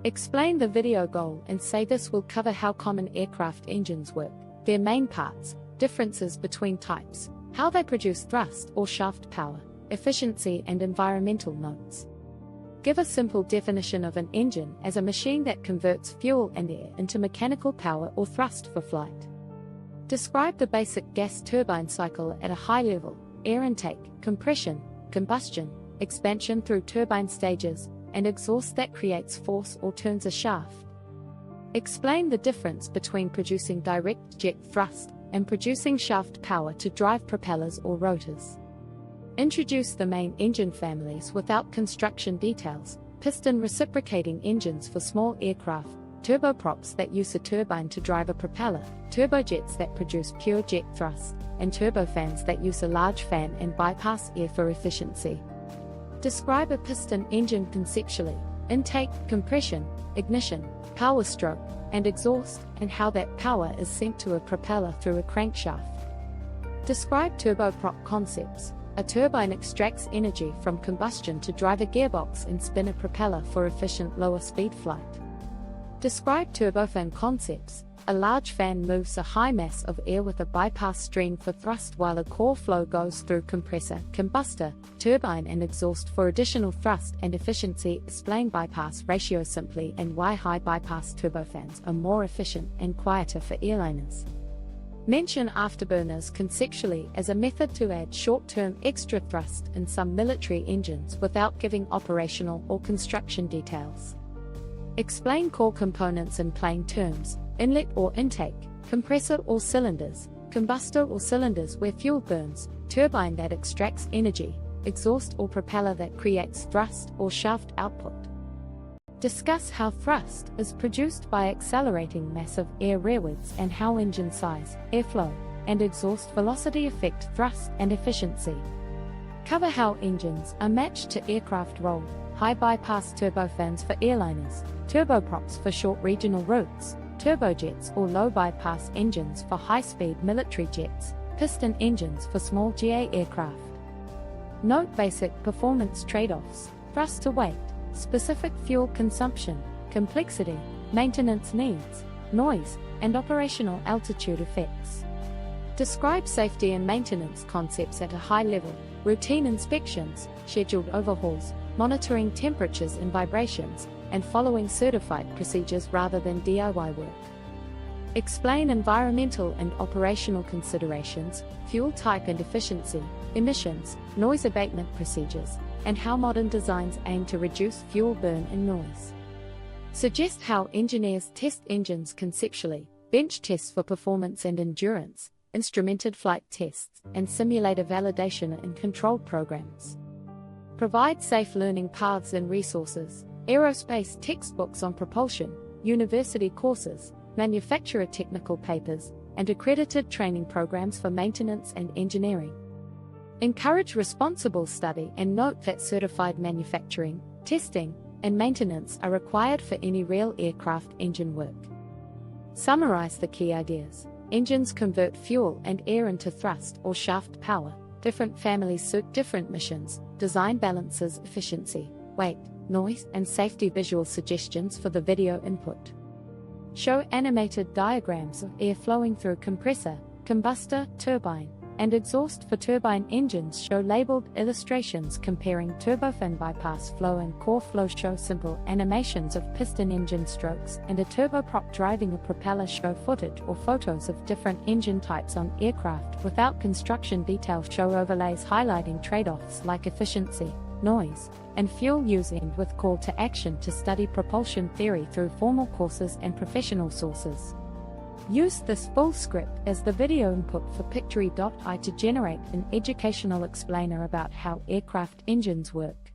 Explain the video goal and say this will cover how common aircraft engines work, their main parts, differences between types, how they produce thrust or shaft power, efficiency and environmental notes. Give a simple definition of an engine as a machine that converts fuel and air into mechanical power or thrust for flight. Describe the basic gas turbine cycle at a high level: air intake, compression, combustion, expansion through turbine stages, and exhaust that creates force or turns a shaft. Explain the difference between producing direct jet thrust and producing shaft power to drive propellers or rotors. Introduce the main engine families without construction details: piston reciprocating engines for small aircraft, turboprops that use a turbine to drive a propeller, turbojets that produce pure jet thrust, and turbofans that use a large fan and bypass air for efficiency. Describe a piston engine conceptually: intake, compression, ignition, power stroke, and exhaust, and how that power is sent to a propeller through a crankshaft. Describe turboprop concepts: a turbine extracts energy from combustion to drive a gearbox and spin a propeller for efficient lower speed flight. Describe turbofan concepts: a large fan moves a high mass of air with a bypass stream for thrust while a core flow goes through compressor, combustor, turbine and exhaust for additional thrust and efficiency. Explain bypass ratio simply and why high bypass turbofans are more efficient and quieter for airliners. Mention afterburners conceptually as a method to add short-term extra thrust in some military engines without giving operational or construction details. Explain core components in plain terms: inlet or intake, compressor or cylinders, combustor or cylinders where fuel burns, turbine that extracts energy, exhaust or propeller that creates thrust or shaft output. Discuss how thrust is produced by accelerating mass of air rearwards and how engine size, airflow, and exhaust velocity affect thrust and efficiency. Cover how engines are matched to aircraft role: high bypass turbofans for airliners, turboprops for short regional routes, turbojets or low bypass engines for high-speed military jets, piston engines for small GA aircraft. Note basic performance trade-offs: thrust to weight, specific fuel consumption, complexity, maintenance needs, noise, and operational altitude effects. Describe safety and maintenance concepts at a high level: routine inspections, scheduled overhauls, monitoring temperatures and vibrations, and following certified procedures rather than DIY work. Explain environmental and operational considerations: fuel type and efficiency, emissions, noise abatement procedures, and how modern designs aim to reduce fuel burn and noise. Suggest how engineers test engines conceptually: bench tests for performance and endurance, instrumented flight tests, and simulator validation and control programs. Provide safe learning paths and resources: aerospace textbooks on propulsion, university courses, manufacturer technical papers, and accredited training programs for maintenance and engineering. Encourage responsible study and note that certified manufacturing, testing, and maintenance are required for any real aircraft engine work. Summarize the key ideas: engines convert fuel and air into thrust or shaft power. Different families suit different missions. Design balances efficiency, weight, noise, and safety. Visual suggestions for the video input. Show animated diagrams of air flowing through compressor, combustor, turbine, and exhaust for turbine engines. Show labeled illustrations comparing turbofan bypass flow and core flow. Show simple animations of piston engine strokes and a turboprop driving a propeller. Show footage or photos of different engine types on aircraft without construction details. Show overlays highlighting trade-offs like efficiency, noise, and fuel use. End with call to action to study propulsion theory through formal courses and professional sources. Use this full script as the video input for Pictory.ai to generate an educational explainer about how aircraft engines work.